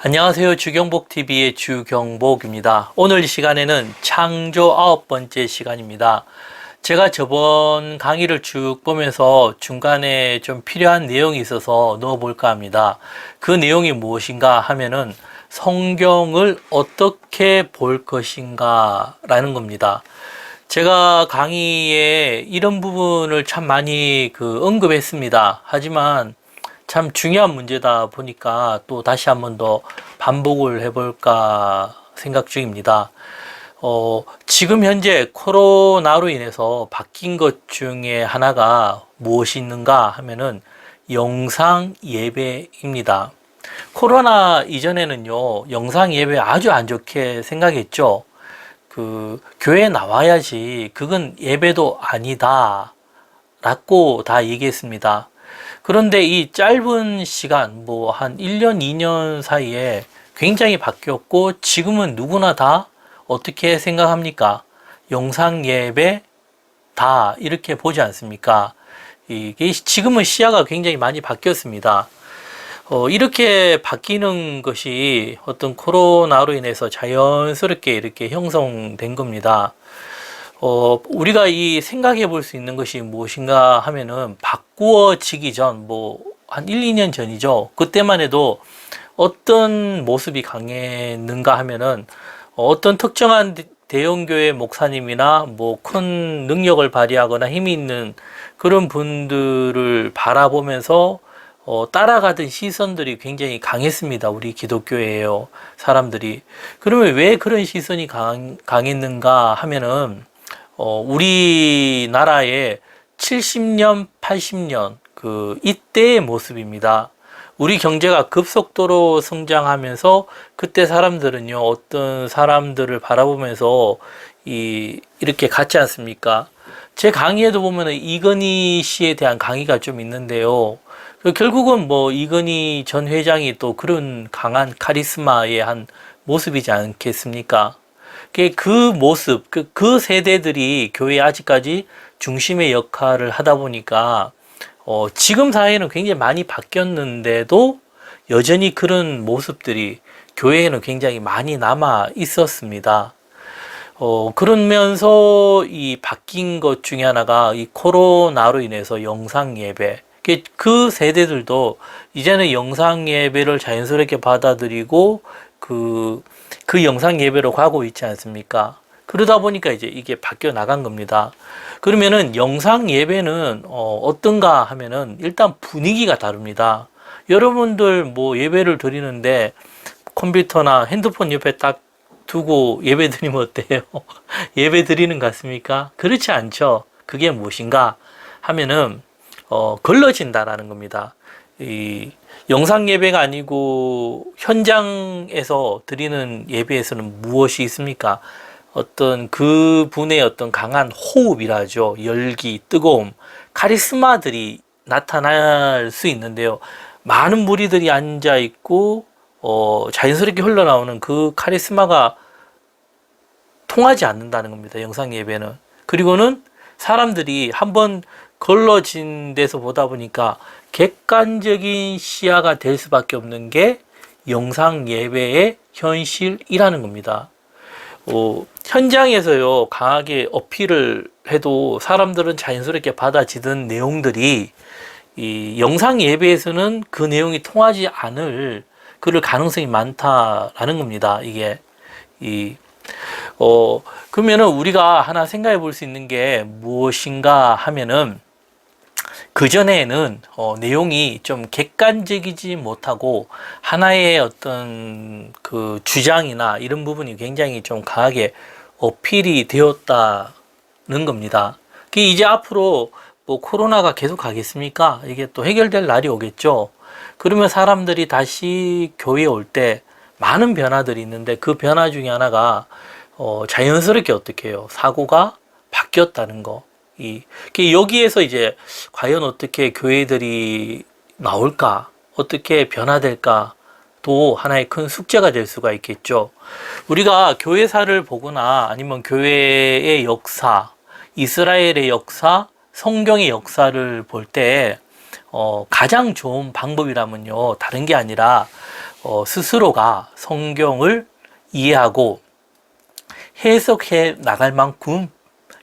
안녕하세요. 주경복TV의 주경복입니다. 오늘 시간에는 창조 9번째 시간입니다. 제가 저번 강의를 쭉 보면서 중간에 좀 필요한 내용이 있어서 넣어볼까 합니다. 그 내용이 무엇인가 하면은 성경을 어떻게 볼 것인가 라는 겁니다. 제가 강의에 이런 부분을 참 많이 언급했습니다. 하지만 참 중요한 문제다 보니까 또 다시 한번 더 반복을 해볼까 생각 중입니다. 지금 현재 코로나로 인해서 바뀐 것 중에 하나가 무엇이 있는가 하면은 영상 예배입니다. 코로나 이전에는요, 영상 예배 아주 안 좋게 생각했죠. 교회에 나와야지, 그건 예배도 아니다 라고 다 얘기했습니다. 그런데 이 짧은 시간, 한 1년, 2년 사이에 굉장히 바뀌었고, 지금은 누구나 다 어떻게 생각합니까? 영상 예배 다 이렇게 보지 않습니까? 이게 지금은 시야가 굉장히 많이 바뀌었습니다. 이렇게 바뀌는 것이 어떤 코로나로 인해서 자연스럽게 이렇게 형성된 겁니다. 우리가 이 생각해 볼 수 있는 것이 무엇인가 하면은 바꾸어지기 전, 한 1, 2년 전이죠. 그때만 해도 어떤 모습이 강했는가 하면은 어떤 특정한 대형교회 목사님이나 큰 능력을 발휘하거나 힘이 있는 그런 분들을 바라보면서 따라가던 시선들이 굉장히 강했습니다. 우리 기독교예요. 사람들이. 그러면 왜 그런 시선이 강했는가 하면은 우리나라의 70년, 80년, 이때의 모습입니다. 우리 경제가 급속도로 성장하면서 그때 사람들은요, 어떤 사람들을 바라보면서 이렇게 갔지 않습니까? 제 강의에도 보면은 이건희 씨에 대한 강의가 좀 있는데요. 결국은 이건희 전 회장이 또 그런 강한 카리스마의 한 모습이지 않겠습니까? 그 모습, 그 세대들이 교회에 아직까지 중심의 역할을 하다 보니까, 지금 사회는 굉장히 많이 바뀌었는데도 여전히 그런 모습들이 교회에는 굉장히 많이 남아 있었습니다. 그러면서 이 바뀐 것 중에 하나가 이 코로나로 인해서 영상 예배. 그 세대들도 이제는 영상 예배를 자연스럽게 받아들이고 그 영상 예배로 가고 있지 않습니까? 그러다 보니까 이제 이게 바뀌어 나간 겁니다. 그러면은 영상 예배는 어떤가 하면은 일단 분위기가 다릅니다. 여러분들 예배를 드리는데 컴퓨터나 핸드폰 옆에 딱 두고 예배 드리면 어때요? 예배 드리는 것 같습니까? 그렇지 않죠. 그게 무엇인가 하면은 걸러진다라는 겁니다. 이 영상 예배가 아니고 현장에서 드리는 예배에서는 무엇이 있습니까? 어떤 그분의 어떤 강한 호흡이라죠. 열기, 뜨거움, 카리스마들이 나타날 수 있는데요. 많은 무리들이 앉아 있고 자연스럽게 흘러나오는 그 카리스마가 통하지 않는다는 겁니다. 영상 예배는. 그리고는 사람들이 한번 걸러진 데서 보다 보니까 객관적인 시야가 될 수밖에 없는 게 영상 예배의 현실이라는 겁니다. 현장에서요, 강하게 어필을 해도 사람들은 자연스럽게 받아지던 내용들이 이 영상 예배에서는 그 내용이 통하지 않을 그럴 가능성이 많다라는 겁니다. 그러면은 우리가 하나 생각해 볼 수 있는 게 무엇인가 하면은 그전에는 내용이 좀 객관적이지 못하고 하나의 어떤 주장이나 이런 부분이 굉장히 좀 강하게 어필이 되었다는 겁니다. 이제 앞으로 코로나가 계속 가겠습니까? 이게 또 해결될 날이 오겠죠. 그러면 사람들이 다시 교회에 올 때 많은 변화들이 있는데 그 변화 중에 하나가 자연스럽게 어떻게 해요? 사고가 바뀌었다는 거. 여기에서 이제 과연 어떻게 교회들이 나올까? 어떻게 변화될까? 또 하나의 큰 숙제가 될 수가 있겠죠. 우리가 교회사를 보거나 아니면 교회의 역사, 이스라엘의 역사, 성경의 역사를 볼 때 가장 좋은 방법이라면요, 다른 게 아니라 스스로가 성경을 이해하고 해석해 나갈 만큼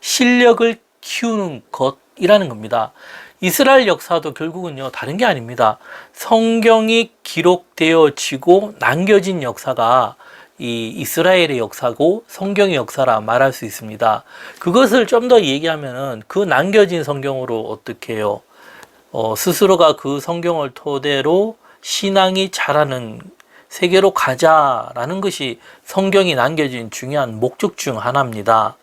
실력을 키우는 것이라는 겁니다. 이스라엘 역사도 결국은요, 다른 게 아닙니다. 성경이 기록되어지고 남겨진 역사가 이 이스라엘의 역사고 성경의 역사라 말할 수 있습니다. 그것을 좀 더 얘기하면은 그 남겨진 성경으로 어떻게 해요? 스스로가 그 성경을 토대로 신앙이 자라는 세계로 가자라는 것이 성경이 남겨진 중요한 목적 중 하나입니다.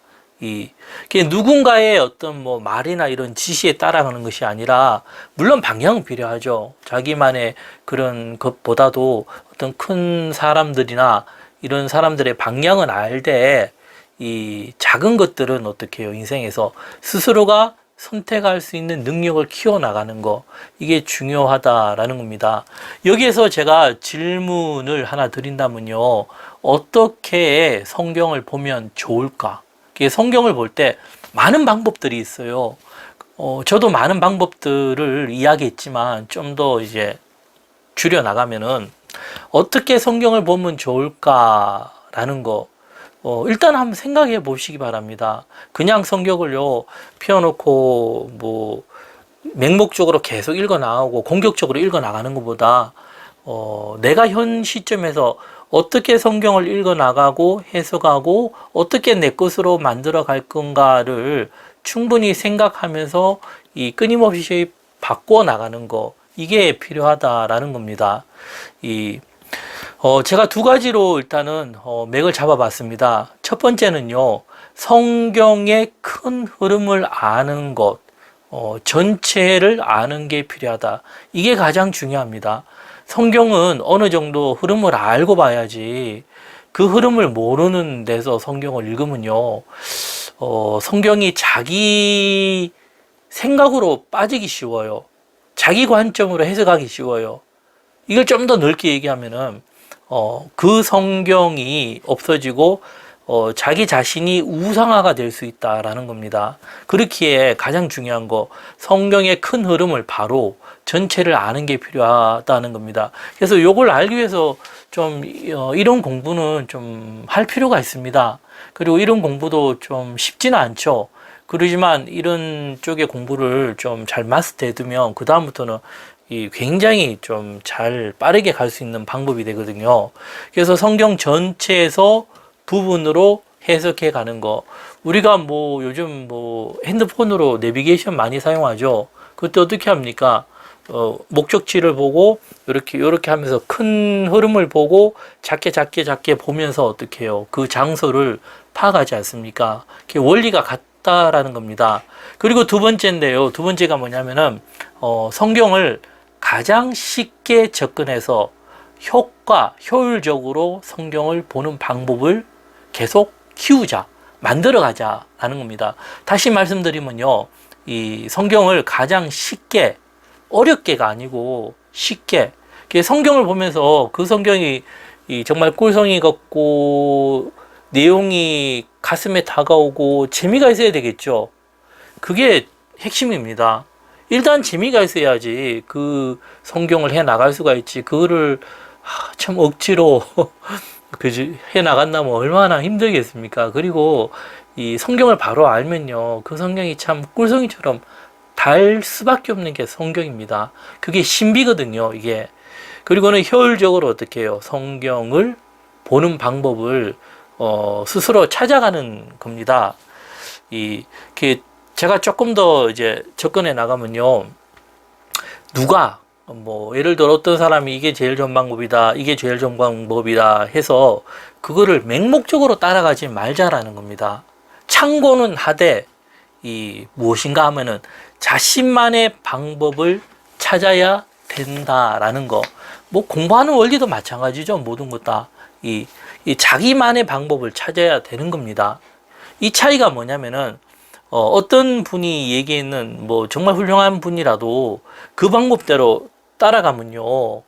누군가의 어떤 뭐 말이나 이런 지시에 따라가는 것이 아니라, 물론 방향은 필요하죠. 자기만의 그런 것보다도 어떤 큰 사람들이나 이런 사람들의 방향은 알되, 이 작은 것들은 어떻게 해요? 인생에서 스스로가 선택할 수 있는 능력을 키워나가는 거, 이게 중요하다라는 겁니다. 여기에서 제가 질문을 하나 드린다면요, 어떻게 성경을 보면 좋을까? 성경을 볼 때 많은 방법들이 있어요. 저도 많은 방법들을 이야기했지만 좀 더 이제 줄여나가면은 어떻게 성경을 보면 좋을까라는 거, 일단 한번 생각해 보시기 바랍니다. 그냥 성경을요, 펴놓고 뭐 맹목적으로 계속 읽어 나가고 공격적으로 읽어 나가는 것보다, 내가 현 시점에서 어떻게 성경을 읽어 나가고 해석하고 어떻게 내 것으로 만들어 갈 건가를 충분히 생각하면서 이 끊임없이 바꿔 나가는 거, 이게 필요하다라는 겁니다. 제가 두 가지로 일단은 맥을 잡아봤습니다. 첫 번째는요, 성경의 큰 흐름을 아는 것, 전체를 아는 게 필요하다. 이게 가장 중요합니다. 성경은 어느 정도 흐름을 알고 봐야지, 그 흐름을 모르는 데서 성경을 읽으면요, 성경이 자기 생각으로 빠지기 쉬워요. 자기 관점으로 해석하기 쉬워요. 이걸 좀 더 넓게 얘기하면은, 그 성경이 없어지고, 자기 자신이 우상화가 될 수 있다라는 겁니다. 그렇기에 가장 중요한 거, 성경의 큰 흐름을 바로 전체를 아는 게 필요하다는 겁니다. 그래서 이걸 알기 위해서 좀, 이런 공부는 좀 할 필요가 있습니다. 그리고 이런 공부도 좀 쉽지는 않죠. 그러지만 이런 쪽의 공부를 좀 잘 마스터해 두면 그다음부터는 굉장히 좀 잘 빠르게 갈 수 있는 방법이 되거든요. 그래서 성경 전체에서 부분으로 해석해 가는 거. 우리가 뭐 요즘 뭐 핸드폰으로 내비게이션 많이 사용하죠. 그때 어떻게 합니까? 목적지를 보고 요렇게 하면서 큰 흐름을 보고 작게 보면서 어떻게 해요? 그 장소를 파악하지 않습니까? 그게 원리가 같다라는 겁니다. 그리고 두 번째인데요. 두 번째가 뭐냐면은, 성경을 가장 쉽게 접근해서 효율적으로 성경을 보는 방법을 계속 키우자, 만들어가자라는 겁니다. 다시 말씀드리면요, 이 성경을 가장 쉽게, 어렵게가 아니고 쉽게, 성경을 보면서 그 성경이 정말 꿀성이 같고 내용이 가슴에 다가오고 재미가 있어야 되겠죠. 그게 핵심입니다. 일단 재미가 있어야지 그 성경을 해 나갈 수가 있지. 그거를 참 억지로 해 나간다면 얼마나 힘들겠습니까? 그리고 이 성경을 바로 알면요, 그 성경이 참 꿀성이처럼 달 수밖에 없는 게 성경입니다. 그게 신비거든요, 이게. 그리고는 효율적으로 어떻게 해요? 성경을 보는 방법을 스스로 찾아가는 겁니다. 제가 조금 더 이제 접근해 나가면요, 누가 예를 들어 어떤 사람이 이게 제일 좋은 방법이다, 이게 제일 좋은 방법이다 해서 그거를 맹목적으로 따라가지 말자라는 겁니다. 참고는 하되 무엇인가 하면은 자신만의 방법을 찾아야 된다라는 거. 공부하는 원리도 마찬가지죠. 모든 것 다. 자기만의 방법을 찾아야 되는 겁니다. 이 차이가 뭐냐면은, 어떤 분이 얘기했는 정말 훌륭한 분이라도 그 방법대로 따라가면요,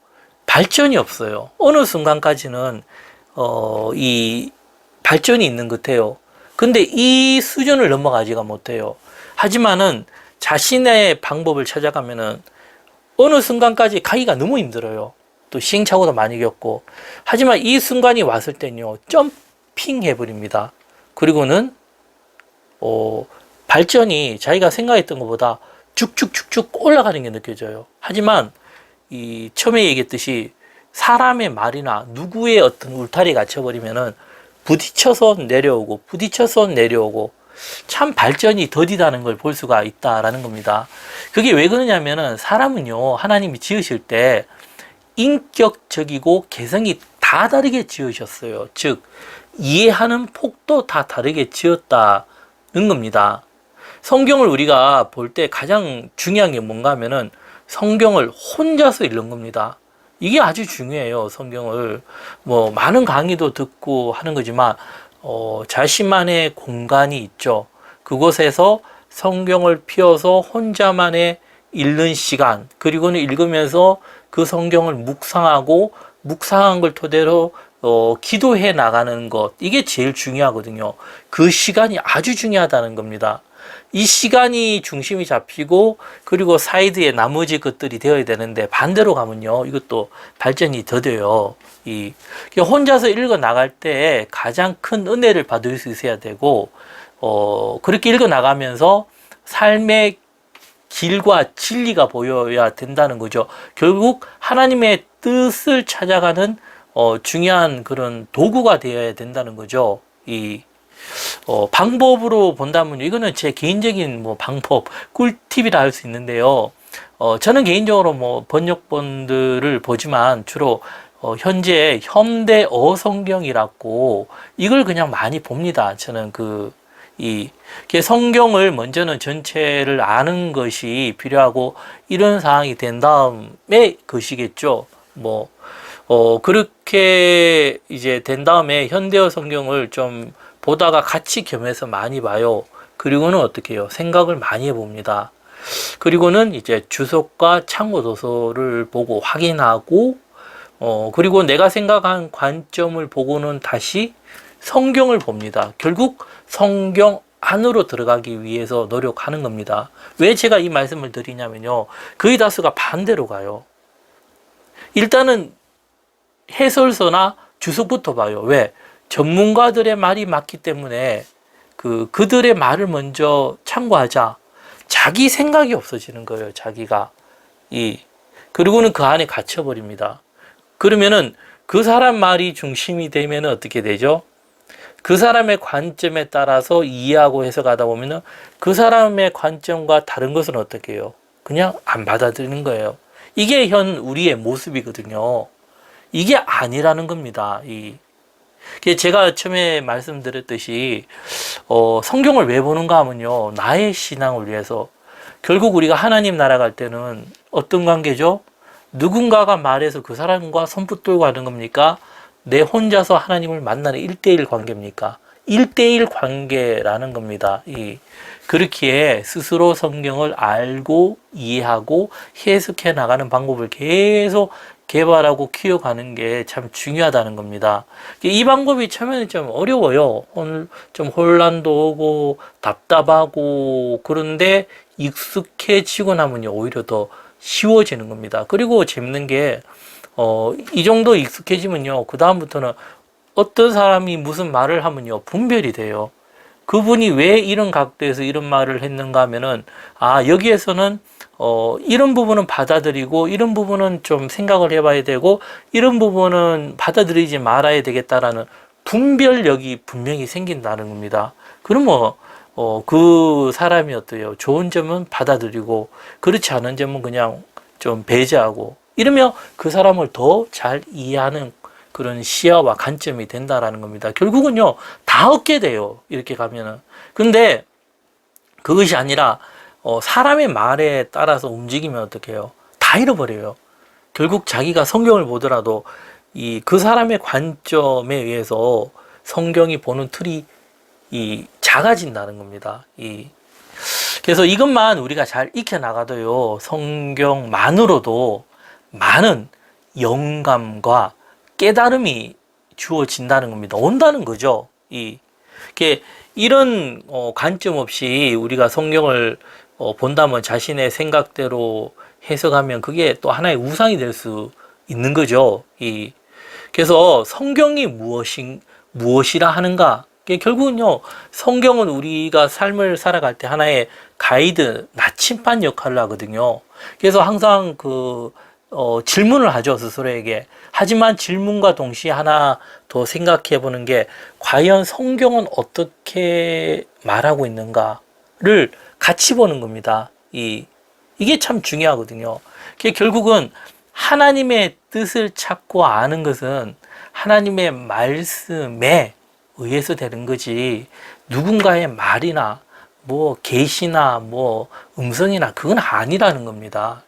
발전이 없어요. 어느 순간까지는 이 발전이 있는 것 같아요. 근데 이 수준을 넘어가지가 못해요. 하지만은 자신의 방법을 찾아가면은 어느 순간까지 가기가 너무 힘들어요. 또 시행착오도 많이 겪고. 하지만 이 순간이 왔을 때는요, 점핑 해버립니다. 그리고는 발전이 자기가 생각했던 것보다 쭉쭉쭉쭉 올라가는 게 느껴져요. 하지만 이 처음에 얘기했듯이 사람의 말이나 누구의 어떤 울타리가 갇혀버리면은 부딪혀서 내려오고 부딪혀서 내려오고 참 발전이 더디다는 걸 볼 수가 있다라는 겁니다. 그게 왜 그러냐면은 사람은요, 하나님이 지으실 때 인격적이고 개성이 다 다르게 지으셨어요. 즉 이해하는 폭도 다 다르게 지었다는 겁니다. 성경을 우리가 볼 때 가장 중요한 게 뭔가 하면은 성경을 혼자서 읽는 겁니다. 이게 아주 중요해요. 성경을 뭐 많은 강의도 듣고 하는 거지만 자신만의 공간이 있죠. 그곳에서 성경을 펴서 혼자만의 읽는 시간, 그리고는 읽으면서 그 성경을 묵상하고 묵상한 걸 토대로 기도해 나가는 것, 이게 제일 중요하거든요. 그 시간이 아주 중요하다는 겁니다. 이 시간이 중심이 잡히고 그리고 사이드에 나머지 것들이 되어야 되는데 반대로 가면요, 이것도 발전이 더뎌요. 혼자서 읽어 나갈 때 가장 큰 은혜를 받을 수 있어야 되고 그렇게 읽어 나가면서 삶의 길과 진리가 보여야 된다는 거죠. 결국 하나님의 뜻을 찾아가는 중요한 그런 도구가 되어야 된다는 거죠. 방법으로 본다면 이거는 제 개인적인 뭐 방법, 꿀팁이라 할 수 있는데요. 저는 개인적으로 뭐 번역본들을 보지만 주로 현재 현대어 성경이라고 이걸 그냥 많이 봅니다. 저는 성경을 먼저는 전체를 아는 것이 필요하고 이런 상황이 된 다음에 것이겠죠. 그렇게 이제 된 다음에 현대어 성경을 좀 보다가 같이 겸해서 많이 봐요. 그리고는 어떻게 해요? 생각을 많이 해봅니다. 그리고는 이제 주석과 참고 도서를 보고 확인하고, 그리고 내가 생각한 관점을 보고는 다시 성경을 봅니다. 결국 성경 안으로 들어가기 위해서 노력하는 겁니다. 왜 제가 이 말씀을 드리냐면요, 거의 다수가 반대로 가요. 일단은 해설서나 주석부터 봐요. 왜? 전문가들의 말이 맞기 때문에 그들의 말을 먼저 참고하자. 자기 생각이 없어지는 거예요. 자기가 그리고는 그 안에 갇혀버립니다. 그러면은 그 사람 말이 중심이 되면 어떻게 되죠? 그 사람의 관점에 따라서 이해하고 해석하다 보면은 그 사람의 관점과 다른 것은 어떻게 해요? 그냥 안 받아들이는 거예요. 이게 우리의 모습이거든요. 이게 아니라는 겁니다. 제가 처음에 말씀드렸듯이 성경을 왜 보는가 하면요, 나의 신앙을 위해서. 결국 우리가 하나님 나라 갈 때는 어떤 관계죠? 누군가가 말해서 그 사람과 손붙들고 하는 겁니까? 내 혼자서 하나님을 만나는 1대1 관계입니까? 1대1 관계라는 겁니다. 그렇기에 스스로 성경을 알고 이해하고 해석해 나가는 방법을 계속 개발하고 키워가는 게 참 중요하다는 겁니다. 이 방법이 처음에는 좀 어려워요. 좀 혼란도 오고 답답하고, 그런데 익숙해지고 나면요, 오히려 더 쉬워지는 겁니다. 그리고 재밌는 게 이 정도 익숙해지면요, 그 다음부터는 어떤 사람이 무슨 말을 하면요, 분별이 돼요. 그분이 왜 이런 각도에서 이런 말을 했는가 하면은, 여기에서는 이런 부분은 받아들이고 이런 부분은 좀 생각을 해봐야 되고 이런 부분은 받아들이지 말아야 되겠다라는 분별력이 분명히 생긴다는 겁니다. 그러면 그 사람이 어때요? 좋은 점은 받아들이고 그렇지 않은 점은 그냥 좀 배제하고, 이러면 그 사람을 더 잘 이해하는 그런 시야와 관점이 된다라는 겁니다. 결국은요, 다 얻게 돼요. 이렇게 가면은. 근데 그것이 아니라 사람의 말에 따라서 움직이면 어떻게 해요? 다 잃어버려요. 결국 자기가 성경을 보더라도 그 사람의 관점에 의해서 성경이 보는 틀이 작아진다는 겁니다. 그래서 이것만 우리가 잘 익혀나가도요, 성경만으로도 많은 영감과 깨달음이 주어진다는 겁니다. 온다는 거죠. 이런 관점 없이 우리가 성경을 본다면 자신의 생각대로 해석하면 그게 또 하나의 우상이 될 수 있는 거죠. 그래서 성경이 무엇이라 하는가? 결국은요, 성경은 우리가 삶을 살아갈 때 하나의 가이드, 나침반 역할을 하거든요. 그래서 항상 질문을 하죠, 스스로에게. 하지만 질문과 동시에 하나 더 생각해 보는 게, 과연 성경은 어떻게 말하고 있는가를 같이 보는 겁니다. 이게 참 중요하거든요. 결국은 하나님의 뜻을 찾고 아는 것은 하나님의 말씀에 의해서 되는 거지, 누군가의 말이나 계시나 음성이나 그건 아니라는 겁니다.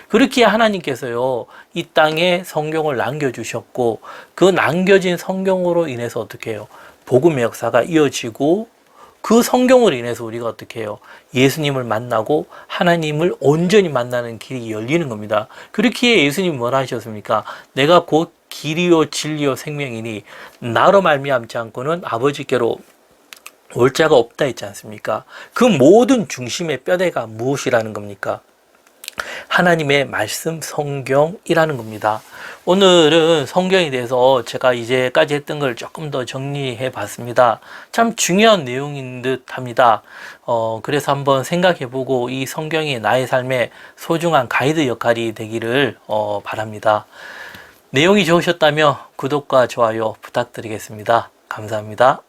그렇게 하나님께서요, 이 땅에 성경을 남겨주셨고, 그 남겨진 성경으로 인해서 어떻게 해요? 복음의 역사가 이어지고, 그 성경으로 인해서 우리가 어떻게 해요? 예수님을 만나고 하나님을 온전히 만나는 길이 열리는 겁니다. 그렇기에 예수님이 뭐라 하셨습니까? 내가 곧 길이요 진리요 생명이니 나로 말미암지 않고는 아버지께로 올 자가 없다 했지 않습니까? 그 모든 중심의 뼈대가 무엇이라는 겁니까? 하나님의 말씀, 성경이라는 겁니다. 오늘은 성경에 대해서 제가 이제까지 했던 걸 조금 더 정리해 봤습니다. 참 중요한 내용인 듯 합니다. 그래서 한번 생각해 보고 이 성경이 나의 삶에 소중한 가이드 역할이 되기를 바랍니다. 내용이 좋으셨다면 구독과 좋아요 부탁드리겠습니다. 감사합니다.